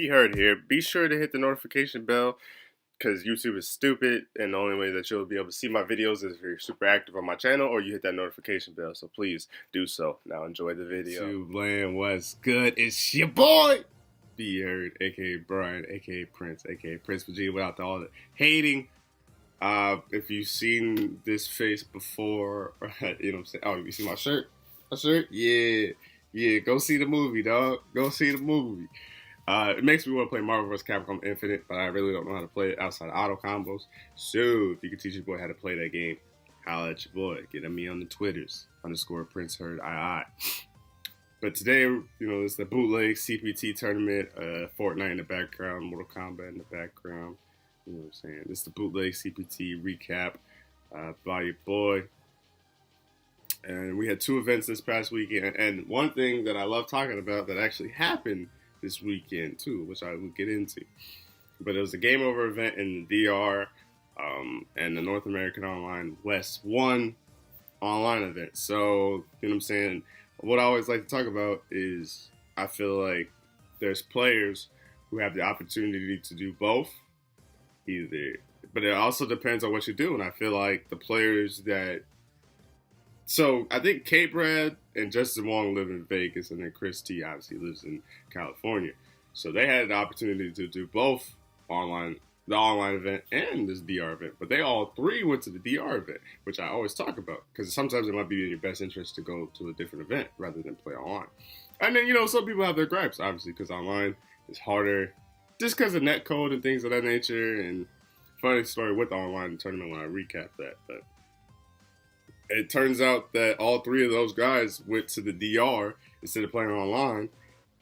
Beheard here. Be sure to hit the notification bell because YouTube is stupid, and the only way that you'll be able to see my videos is if you're super active on my channel or you hit that notification bell. So please do so. Now enjoy the video. YouTube land, what's good? It's your boy Beheard, aka Brian, aka Prince, aka Prince Virginia, without all the hating. If you've seen this face before, you know what I'm saying? Oh, you see my shirt? My shirt? Yeah. Go see the movie, dog. Go see the movie. It makes me want to play Marvel vs. Capcom Infinite, but I really don't know how to play it outside of auto combos. So, if you can teach your boy how to play that game, holla at your boy. Get at me on the Twitters, _Prince Heard II. But today, you know, it's the bootleg CPT tournament, Fortnite in the background, Mortal Kombat in the background. You know what I'm saying? This is the bootleg CPT recap by your boy. And we had two events this past weekend. And one thing that I love talking about that actually happened this weekend too, which I will get into. But it was a game over event in the DR and the North American Online West 1 online event. So, you know what I'm saying? What I always like to talk about is I feel like there's players who have the opportunity to do both. But it also depends on what you do. And I feel like the players that... So, I think K-Brad and Justin Wong live in Vegas, and then Chris T obviously lives in California. So, they had the opportunity to do both the online event and this DR event. But they all three went to the DR event, which I always talk about. Because sometimes it might be in your best interest to go to a different event rather than play online. And then, you know, some people have their gripes, obviously, because online is harder. Just because of netcode and things of that nature. And funny story with the online tournament when I recap that. But it turns out that all three of those guys went to the DR instead of playing online,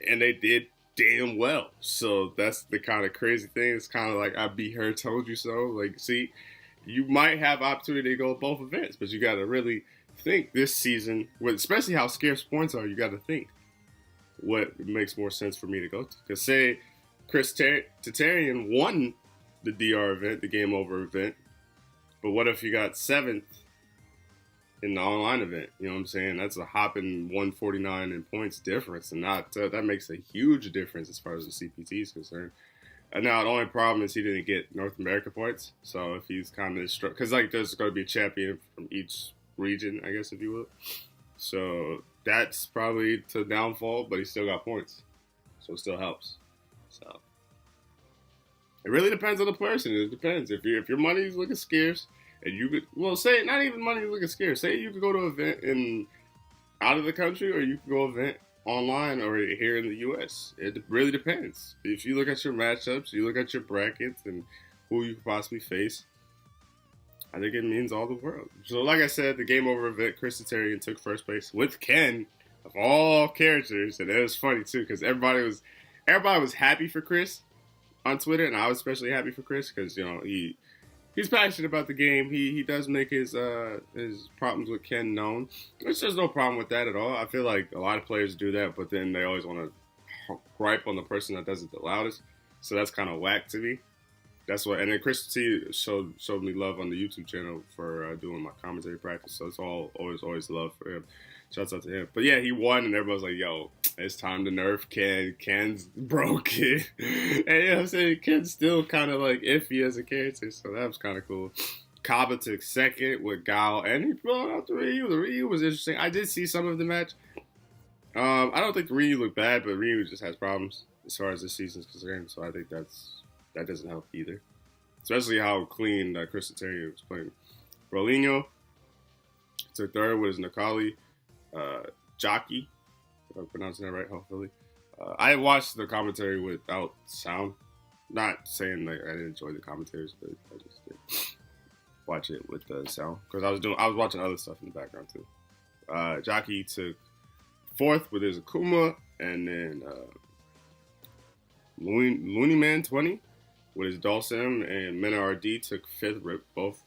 and they did damn well. So that's the kind of crazy thing. It's kind of like I Beheard told you so. Like, see, you might have opportunity to go to both events, but you got to really think this season, especially how scarce points are, you got to think what makes more sense for me to go to. Because say Chris Tatarian won the DR event, the game over event, but what if you got 7th in the online event? You know what I'm saying? That's a hopping 149 in points difference, and that makes a huge difference as far as the CPT is concerned. And now the only problem is he didn't get North America points, so if he's kind of because like there's going to be a champion from each region, I guess, if you will. So that's probably the downfall, but he still got points, so it still helps. So it really depends on the person. It depends if your money is looking scarce. And you could, well, say not even money looking scarce. Say you could go to an event out of the country, or you could go to an event online or here in the U.S. It really depends. If you look at your matchups, you look at your brackets and who you could possibly face, I think it means all the world. So, like I said, the game over event, Chris Tatarian took first place with Ken of all characters, and it was funny too because everybody was happy for Chris on Twitter, and I was especially happy for Chris because you know he's passionate about the game. He does make his problems with Ken known. There's no problem with that at all. I feel like a lot of players do that, but then they always want to gripe on the person that does it the loudest. So that's kind of whack to me. That's what. And then Chris T showed me love on the YouTube channel for doing my commentary practice. So it's always love for him. Shouts out to him. But yeah, he won, and everybody's like, "Yo, it's time to nerf Ken. Ken's broken." And you know what I'm saying? Ken's still kind of like iffy as a character, so that was kind of cool. Kaba took second with Gao, and he brought out the Ryu. The Ryu was interesting. I did see some of the match. I don't think Ryu looked bad, but Ryu just has problems as far as this season's concerned. So I think that doesn't help either. Especially how clean Chris Tatarian was playing. Rolinho took third with his Nakali. Jockey, if I'm pronouncing that right, hopefully. I watched the commentary without sound. Not saying like I didn't enjoy the commentaries, but I just did watch it with the sound because I was watching other stuff in the background too. Jockey took fourth with his Akuma, and then Looney Man 20 with his Dulcim, and Mena RD took fifth. Both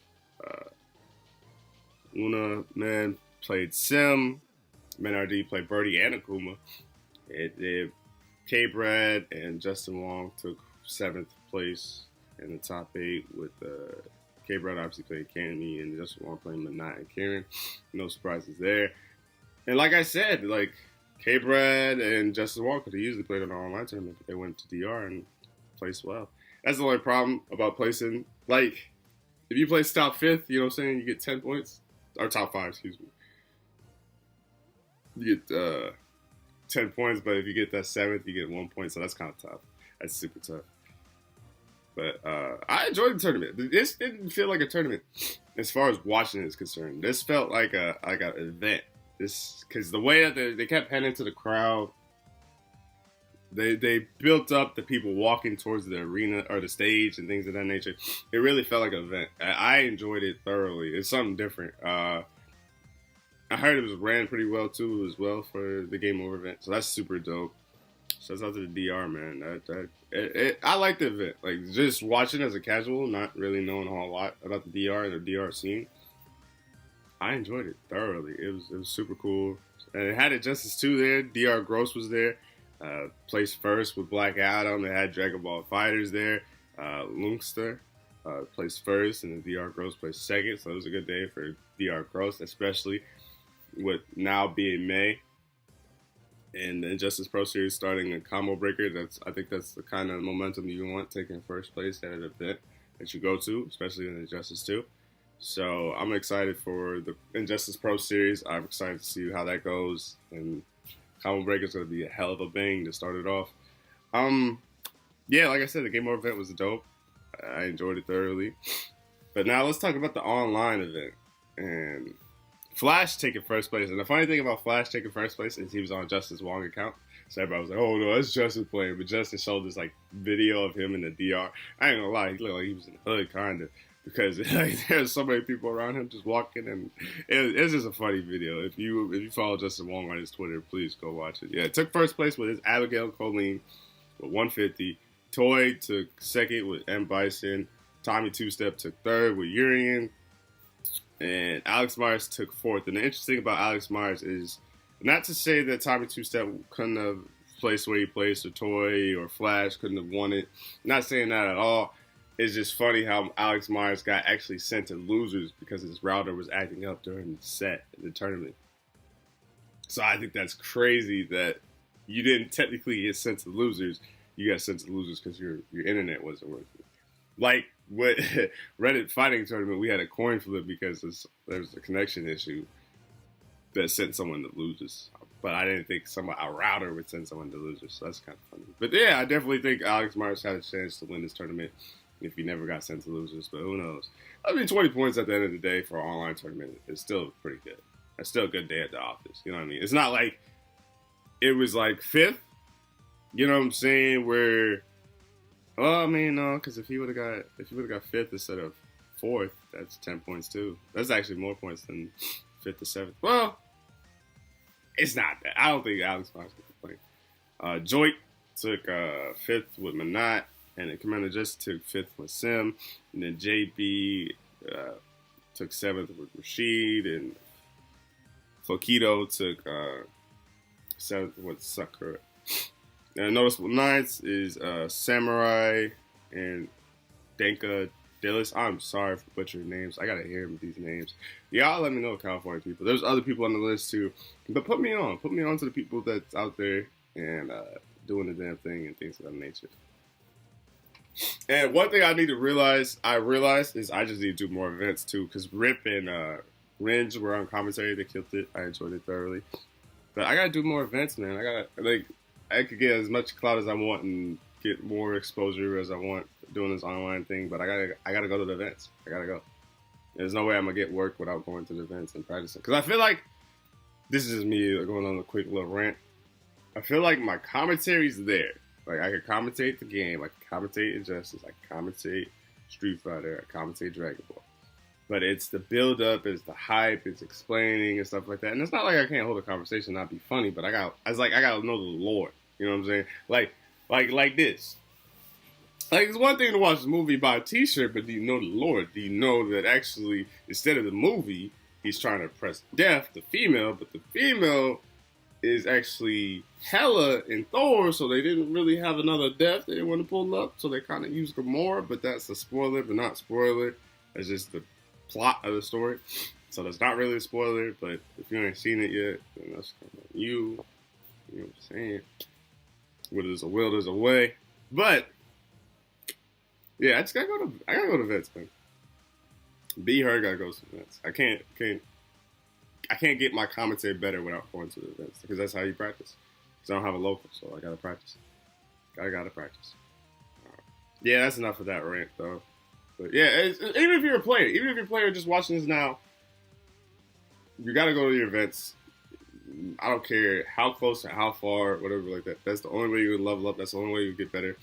Luna Man played Sim. Menardi played Birdie and Akuma. K-Brad and Justin Wong took 7th place in the top 8 with K-Brad obviously playing Candy and Justin Wong playing Manat and Karen. No surprises there. And like I said, like K-Brad and Justice Walker, they usually played in an online tournament. They went to DR and placed well. That's the only problem about placing. Like, if you place top 5th, you know what I'm saying, you get 10 points. Or top 5, excuse me. You get 10 points, but if you get that 7th, you get 1 point. So that's kind of tough. That's super tough. But I enjoyed the tournament. This didn't feel like a tournament as far as watching is concerned. This felt like an event. Because the way that they kept heading to the crowd, they built up the people walking towards the arena or the stage and things of that nature. It really felt like an event. I enjoyed it thoroughly. It's something different. I heard it was ran pretty well too, as well, for the Game Over event. So that's super dope. Shouts out to the DR, man. I like the event. Like, just watching as a casual, not really knowing a whole lot about the DR and the DR scene. I enjoyed it thoroughly. It was super cool. And it had Injustice 2 there. DR Gross was there. Placed first with Black Adam. They had Dragon Ball Fighters there. Lunkster placed first, and the DR Gross placed second. So it was a good day for DR Gross, especially with now being May. And the Injustice Pro Series starting a combo breaker. I think that's the kind of momentum you want, taking first place at an event that you go to, especially in Injustice 2. So I'm excited for the Injustice Pro Series. I'm excited to see how that goes. And combo breaker is going to be a hell of a bang to start it off. Yeah, like I said, the Game Over event was dope. I enjoyed it thoroughly. But now let's talk about the online event. And Flash taking first place. And the funny thing about Flash taking first place is he was on Justice Wong account. So everybody was like, oh no, that's Justice playing. But Justice showed this like video of him in the DR. I ain't gonna lie, he looked like he was in the hood kind of. Because like, there's so many people around him just walking, and it's just a funny video. If you follow Justice Wong on his Twitter, please go watch it. Yeah, took first place with his Abigail Colleen with 150. Toy took second with M. Bison. Tommy Two-Step took third with Urian. And Alex Myers took fourth. And the interesting about Alex Myers is, not to say that Tommy Two-Step couldn't have placed where he placed, or Toy or Flash couldn't have won it. Not saying that at all. It's just funny how Alex Myers got actually sent to losers because his router was acting up during the set in the tournament. So I think that's crazy that you didn't technically get sent to losers. You got sent to losers because your internet wasn't working. Like with Reddit fighting tournament, we had a coin flip because there was a connection issue that sent someone to losers. But I didn't think a router would send someone to losers. So that's kind of funny. But yeah, I definitely think Alex Myers had a chance to win this tournament if he never got sent to losers, but who knows? I mean, 20 points at the end of the day for an online tournament is still pretty good. It's still a good day at the office, you know what I mean? It's not like it was like 5th, you know what I'm saying, where, well, I mean, no, because if he would have got 5th instead of 4th, that's 10 points too. That's actually more points than 5th to 7th. Well, it's not that. I don't think Alex Myers could complain. Joy took 5th with Manat. And then Commander Just took 5th with Sim. And then JB took 7th with Rashid. And Fokito took 7th with Sakura. And noticeable ninths is Samurai and Denka Dillis. I'm sorry for butchering names. I gotta hear these names. Y'all let me know, California people. There's other people on the list too. But put me on. Put me on to the people that's out there and doing the damn thing and things of that nature. And one thing I realized is I just need to do more events too, because Rip and Ringe were on commentary. They killed it. I enjoyed it thoroughly. But I gotta do more events, man. I could get as much clout as I want and get more exposure as I want doing this online thing. But I gotta go to the events. I gotta go. There's no way I'm gonna get work without going to the events and practicing. Because I feel like this is just me going on a quick little rant. I feel like my commentary's there. Like, I could commentate the game, I could commentate Injustice, I could commentate Street Fighter, I could commentate Dragon Ball. But it's the build-up, it's the hype, it's explaining and stuff like that. And it's not like I can't hold a conversation and not be funny, but I gotta know the lore. You know what I'm saying? Like this. Like, it's one thing to watch a movie by a t-shirt, but do you know the lore? Do you know that actually, instead of the movie, he's trying to press death, the female, but the female is actually Hela in Thor, so they didn't really have another death they didn't want to pull up, so they kind of used Gamora, but that's a spoiler, but not spoiler. That's just the plot of the story. So that's not really a spoiler, but if you ain't seen it yet, then that's kind of you. You know what I'm saying? Where there's a will, there's a way. But yeah, I gotta go to vets, man. Beheard gotta go to the vets. I can't get my commentary better without going to the events because that's how you practice. Because I don't have a local, so I gotta practice. I gotta practice. Yeah, that's enough of that rant, though. But yeah, even if you're a player just watching this now, you gotta go to your events. I don't care how close or how far, whatever like that. That's the only way you can level up. That's the only way you get better. You know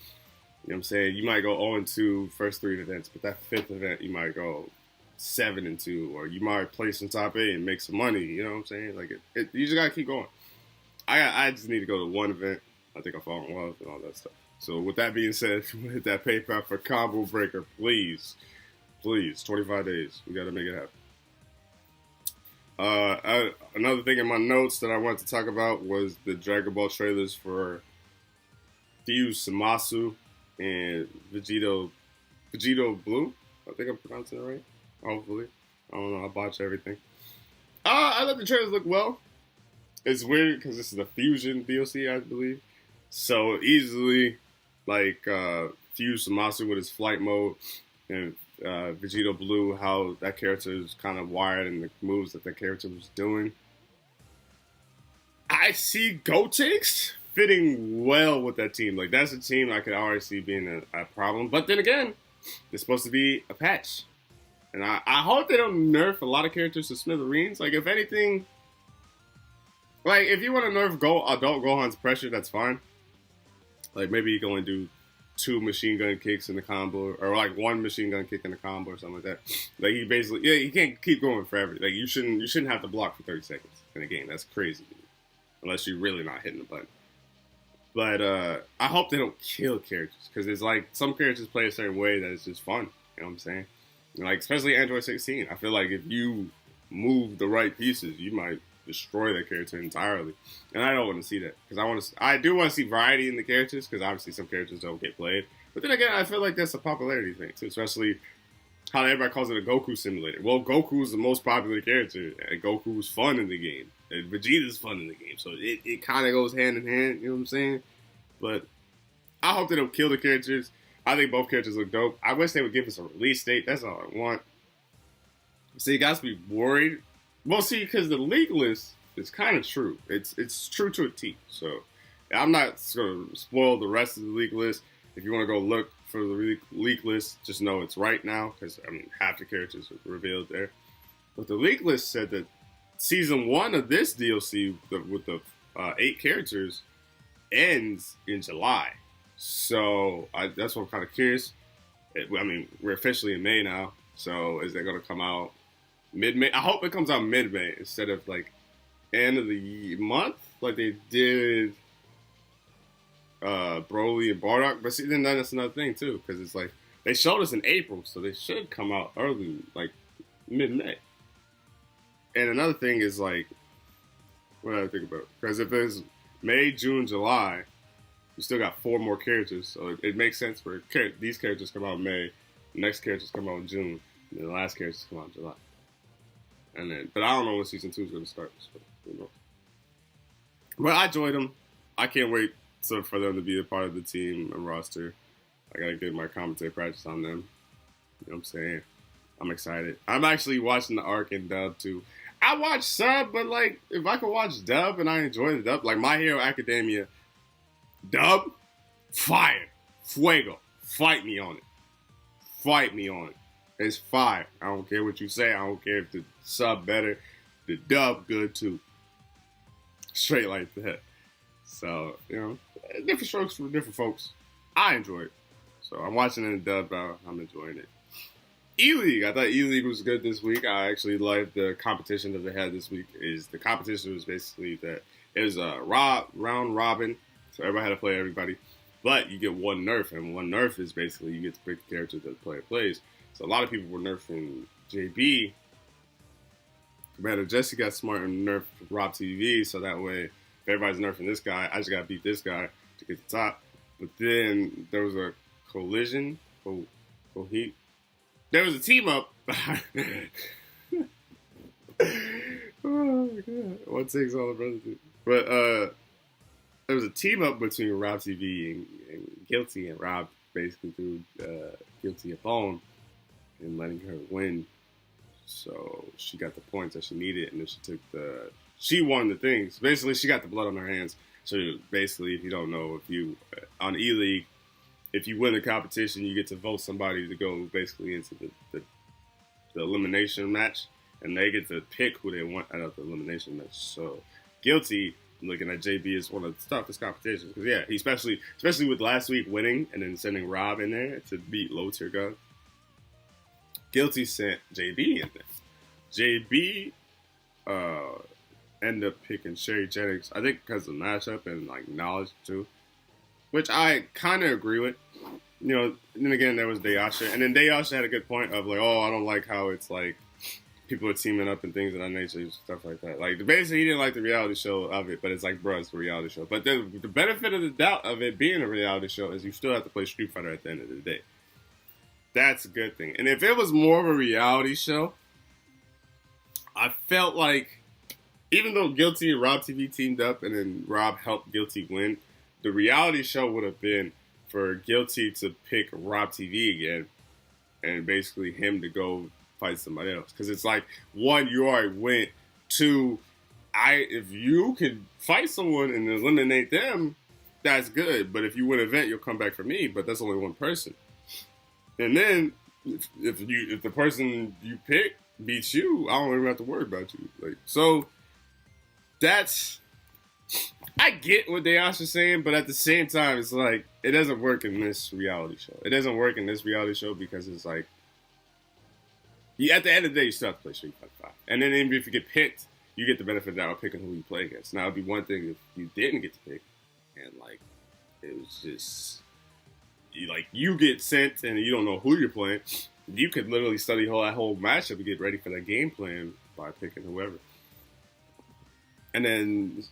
what I'm saying? You might go 0-2 first 3 events, but that 5th event you might go 7-2, or you might place in top 8 and make some money. You know what I'm saying? Like you just gotta keep going. I just need to go to one event. I think I fall in love and all that stuff. So with that being said, if you want to hit that PayPal for Combo Breaker, please, 25 days. We gotta make it happen. Another thing in my notes that I wanted to talk about was the Dragon Ball trailers for Fuse Samasu and Vegito Blue. I think I'm pronouncing it right. Hopefully. I don't know. I botch everything. I let the trailers look well. It's weird because this is a Fusion DLC, I believe. So easily, like, Fuse Samasu with his flight mode and Vegito Blue, how that character is kind of wired and the moves that character was doing. I see Gotenks fitting well with that team. Like, that's a team I could already see being a problem. But then again, it's supposed to be a patch. And I hope they don't nerf a lot of characters to smithereens. Like, if anything, like, if you want to nerf adult Gohan's pressure, that's fine. Like, maybe you can only do 2 machine gun kicks in the combo, or like 1 machine gun kick in the combo or something like that. Like, he basically, yeah, you can't keep going forever. Like, you shouldn't have to block for 30 seconds in a game. That's crazy. Unless you're really not hitting the button. But I hope they don't kill characters, because it's like some characters play a certain way that is just fun. You know what I'm saying? Like, especially Android 16. I feel like if you move the right pieces, you might destroy that character entirely. And I don't want to see that, because I do want to see variety in the characters, because obviously some characters don't get played. But then again, I feel like that's a popularity thing too, especially how everybody calls it a Goku simulator. Well, Goku is the most popular character, and Goku's fun in the game, and Vegeta's fun in the game, so it kind of goes hand in hand. You know what I'm saying? But I hope they don't kill the characters. I think both characters look dope. I wish they would give us a release date. That's all I want. So you guys be worried. Well, see, because the leak list is kind of true. It's true to a T. So I'm not going to spoil the rest of the leak list. If you want to go look for the leak list, just know it's right now, because, I mean, half the characters are revealed there. But the leak list said that Season 1 of this DLC with the 8 characters ends in July. So that's what I'm kind of curious. I mean, we're officially in May now. So is it going to come out mid-May? I hope it comes out mid-May instead of, like, end of the month, like they did Broly and Bardock. But see, then that's another thing too, because it's like they showed us in April, so they should come out early, like mid-May. And another thing is, like, what do I think about? Because if it's May, June, July, you still got 4 more characters, so it makes sense for these characters come out in May, the next characters come out in June, and then the last characters come out in July. And then, but I don't know when Season 2 is going to start. So, you know. But I enjoyed them. I can't wait for them to be a part of the team and roster. I got to get my commentary practice on them. You know what I'm saying? I'm excited. I'm actually watching the arc in dub too. I watch sub, but like, if I could watch dub and I enjoy the dub, like My Hero Academia dub, fire, fuego, fight me on it. Fight me on it. It's fire. I don't care what you say. I don't care if the sub better. The dub good too. Straight like that. So, you know, different strokes for different folks. I enjoy it. So I'm watching it in dub now. I'm enjoying it. E-League. I thought E-League was good this week. I actually liked the competition that they had this week. The competition was basically that it was a round robin. So everybody had to play everybody. But you get one nerf. And one nerf is basically you get to pick the character that the player plays. So a lot of people were nerfing JB. Commander Jesse got smart and nerfed Rob TV. So that way, if everybody's nerfing this guy, I just got to beat this guy to get the top. But then there was a collision. There was a team up. Oh my god. One takes all the brothers do. But there was a team up between Rob TV and Guilty, and Rob basically threw Guilty a bone and letting her win. So she got the points that she needed, and then she won the things. Basically, she got the blood on her hands. So basically, if you don't know, if you on E-League, if you win the competition, you get to vote somebody to go basically into the elimination match, and they get to pick who they want out of the elimination match. So Guilty, looking at JB, is one of the toughest competitions because he especially with last week winning and then sending Rob in there to beat low tier guns. Guilty sent JB in there. JB ended up picking Sherry Jennings, I think because of matchup and like knowledge too, which I kind of agree with. You know, then again there was Dayasha, and then Dayasha had a good point of like, oh, I don't like how it's like people are teaming up and things of that nature, stuff like that. Like basically he didn't like the reality show of it, but it's like, bro, it's a reality show. But the benefit of the doubt of it being a reality show is you still have to play Street Fighter at the end of the day. That's a good thing. And if it was more of a reality show, I felt like, even though Guilty and Rob TV teamed up and then Rob helped Guilty win, the reality show would have been for Guilty to pick Rob TV again and basically him to go fight somebody else. Because it's like, one, you already went. Two, if you could fight someone and eliminate them, that's good. But if you win an event, you'll come back for me. But that's only one person. And then if the person you pick beats you, I don't even have to worry about you. Like, so I get what Dayasha's saying, but at the same time, it's like it doesn't work in this reality show. It doesn't work in this reality show because it's like at the end of the day, you still have to play Street Fighter 5. And then even if you get picked, you get the benefit of that of picking who you play against. Now it'd be one thing if you didn't get to pick, and like it was just. You get sent and you don't know who you're playing. You could literally study that whole matchup and get ready for that game plan by picking whoever. And then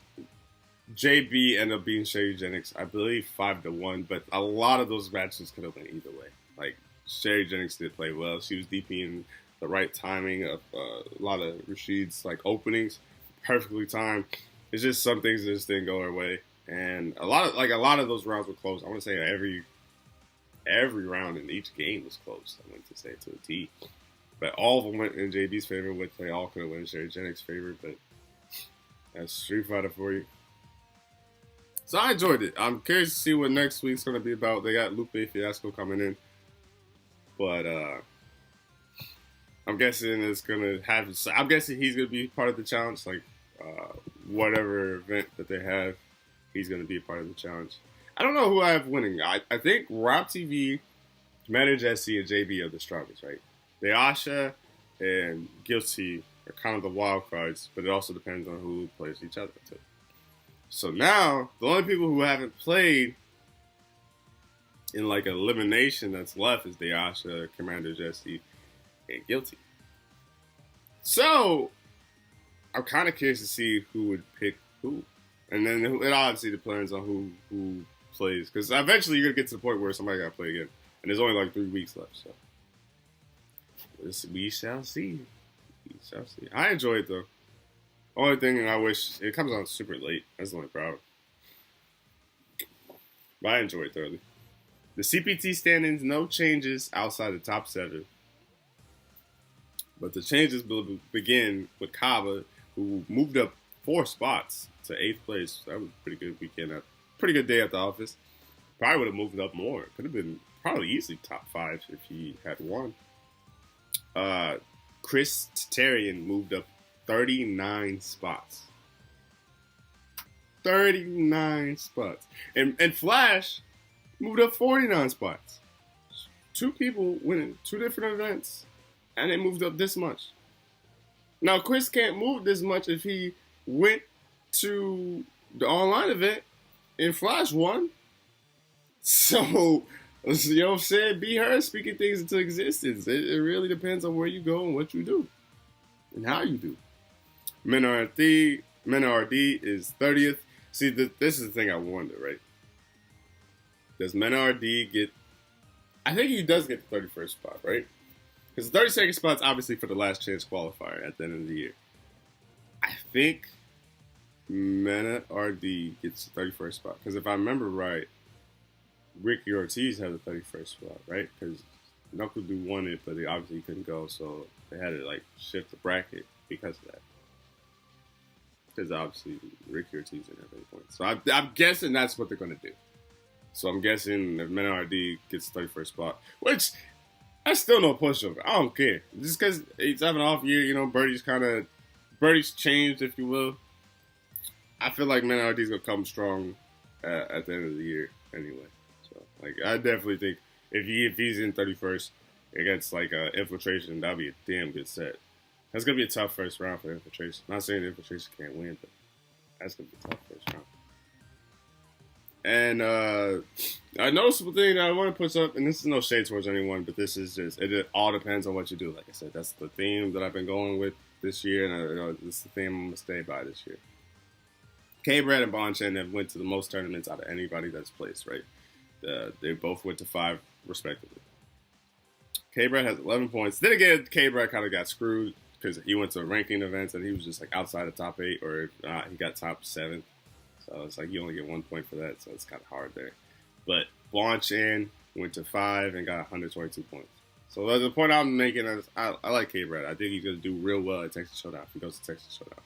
JB ended up being Sherry Jennings, I believe 5-1, but a lot of those matches could have went either way. Like Sherry Jennings did play well. She was DPing the right timing of a lot of Rashid's like openings, perfectly timed. It's just some things that just didn't go her way, and a lot of those rounds were close. I want to say every round in each game was close. I went to say to a T. But all of them went in JB's favor, which they all could have went in Sherry Jennings' favor, but that's Street Fighter for you. So I enjoyed it. I'm curious to see what next week's going to be about. They got Lupe Fiasco coming in. But I'm guessing it's going to have... I'm guessing he's going to be part of the challenge. Like, whatever event that they have, he's going to be a part of the challenge. I don't know who I have winning. I think Rob TV, Commander Jesse, and JB are the strongest, right? Dayasha and Guilty are kind of the wild cards, but it also depends on who plays each other, too. So now, the only people who haven't played in like an elimination that's left is Dayasha, Commander Jesse, and Guilty. So, I'm kind of curious to see who would pick who. And then it obviously depends on who plays, because eventually you're gonna get to the point where somebody gotta play again, and there's only like 3 weeks left. So we shall see. We shall see. I enjoy it though. Only thing I wish it comes out super late. That's the only problem. But I enjoy it thoroughly. The CPT standings, no changes outside the top 7, but the changes will begin with Kaba, who moved up 4 spots to 8th place. That was a pretty good weekend. Pretty good day at the office. Probably would have moved up more. Could have been probably easily top 5 if he had won. Chris Tatarian moved up 39 spots. 39 spots. And Flash moved up 49 spots. 2 people winning 2 different events, and they moved up this much. Now, Chris can't move this much if he went to the online event and Flash won. So, you know what I'm saying? Beheard speaking things into existence. It really depends on where you go and what you do and how you do. Menardi is 30th. See, this is the thing I wonder, right? Does Menardi get... I think he does get the 31st spot, right? Because the 32nd spot's obviously for the last chance qualifier at the end of the year. I think Mana RD gets the 31st spot. Because if I remember right, Ricky Ortiz had the 31st spot, right? Because Knuckle Dude won it, but they obviously couldn't go, so they had to like shift the bracket because of that. Because obviously Ricky Ortiz didn't have any points. So I'm guessing that's what they're going to do. So I'm guessing if Mana RD gets the 31st spot, which that's still no pushover. I don't care. Just because he's having an off year, you know, Birdie's changed, if you will. I feel like Mana RD's going to come strong at the end of the year anyway. So, like, I definitely think if he's in 31st against, like, Infiltration, that'll be a damn good set. That's going to be a tough first round for Infiltration. Not saying Infiltration can't win, but that's going to be a tough first round. And a noticeable thing that I want to put up, and this is no shade towards anyone, but this is just, it all depends on what you do. Like I said, that's the theme that I've been going with this year, and this is the theme I'm going to stay by this year. K-Brad and Bonchen have went to the most tournaments out of anybody that's placed, right? They both went to 5, respectively. K-Brad has 11 points. Then again, K-Brad kind of got screwed because he went to ranking events and he was just like outside the top 8, or if not, he got top 7. So it's like you only get 1 point for that, so it's kind of hard there. But Bonchen went to 5 and got 122 points. So the point I'm making is I like K-Brad. I think he's going to do real well at Texas Showdown if he goes to Texas Showdown.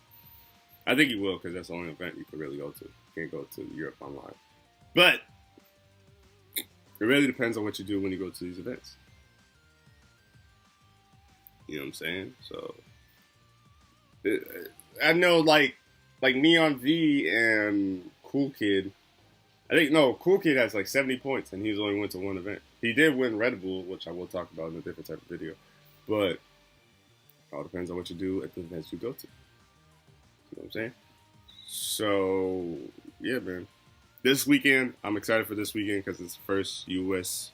I think he will because that's the only event you can really go to. You can't go to Europe online. But it really depends on what you do when you go to these events. You know what I'm saying? So I know like Neon V and Cool Kid. Cool Kid has like 70 points and he's only went to 1 event. He did win Red Bull, which I will talk about in a different type of video. But it all depends on what you do at the events you go to. You know what I'm saying? So, yeah, man. This weekend, I'm excited for this weekend because it's the first U.S.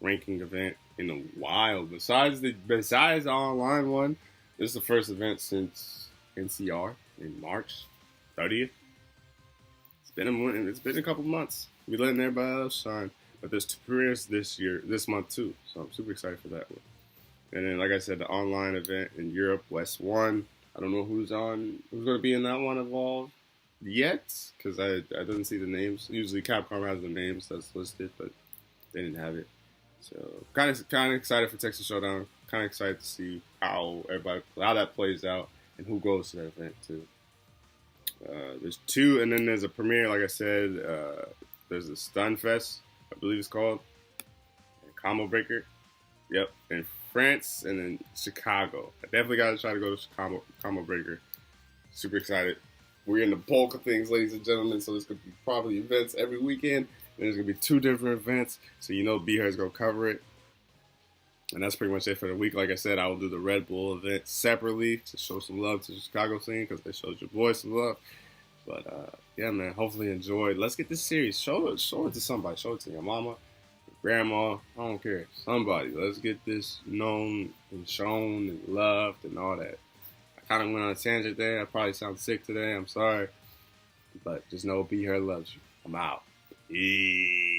ranking event in a while. Besides the online one, this is the first event since NCR in March 30th. It's been a couple months. We're letting everybody else shine. But there's 2 premieres this month too. So I'm super excited for that one. And then, like I said, the online event in Europe, West 1. I don't know who's going to be in that one involved yet, because I didn't see the names. Usually Capcom has the names that's listed, but they didn't have it. So kind of excited for Texas Showdown. Kind of excited to see how that plays out and who goes to that event too. There's 2, and then there's a premiere. Like I said, there's a Stunfest, I believe it's called, and Combo Breaker. Yep, in France, and then Chicago. I definitely got to try to go to Combo Breaker. Super excited. We're in the bulk of things, ladies and gentlemen, so there's going to be probably events every weekend. And there's going to be 2 different events, so you know Beheard's going to cover it. And that's pretty much it for the week. Like I said, I will do the Red Bull event separately to show some love to the Chicago scene because they showed your boy some love. But, yeah, man, hopefully you enjoyed. Let's get this series. Show it to somebody. Show it to your mama, your grandma. I don't care. Somebody. Let's get this known and shown and loved and all that. I kind of went on a tangent there. I probably sound sick today. I'm sorry. But just know Beheard loves you. I'm out. Peace.